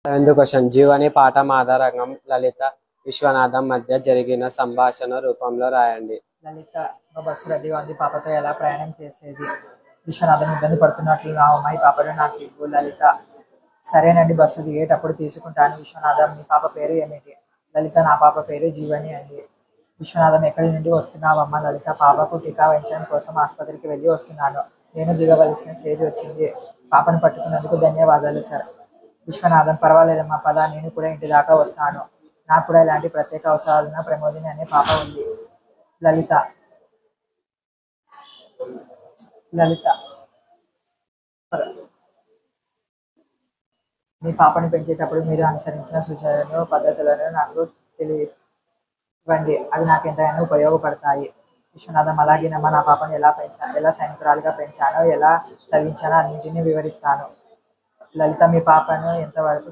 Seventh question. Jeevani పాఠం ఆధారంగా లలిత విశ్వనాథం మధ్య జరిగిన సంభాషణ రూపంలో రాయండి. లలిత ఒక బస్సు రద్దీగా ఉంది. పాపతో ఎలా ప్రయాణం చేసేది? విశ్వనాథం ఇబ్బంది పడుతున్నట్లు నా అమ్మాయి పాపను నాకు ఇవ్వు. లలిత సరేనండి, బస్సు దిగేటప్పుడు తీసుకుంటాను. విశ్వనాథం మీ పాప పేరు ఏమిటి? లలిత నా పాప పేరు జీవని అండి. విశ్వనాథం ఎక్కడి నుండి వస్తున్నావమ్మా? లలిత పాపకు టీకా వేయించడం కోసం ఆసుపత్రికి వెళ్ళి వస్తున్నాను. నేను దిగవలసిన స్టేజ్ వచ్చింది. పాపను పట్టుకున్నందుకు ధన్యవాదాలు సార్. విశ్వనాథం పర్వాలేదమ్మా, పద, నేను కూడా ఇంటి దాకా వస్తాను. నాకు కూడా ఇలాంటి ప్రత్యేక అవసరాలున్న ప్రమోదిని అనే పాప ఉంది. లలిత లలిత మీ పాపను పెంచేటప్పుడు మీరు అనుసరించిన సూచనలను పద్ధతులను నాకు తెలియవండి, అవి నాకు ఎంతైనా ఉపయోగపడతాయి. విశ్వనాథం అలాగేనమ్మా, నా పాపను ఎలా సైనికురాలుగా పెంచానో, ఎలా చదివించానో అన్నింటినీ వివరిస్తాను. లలిత మీ పాపను ఎంతవరకు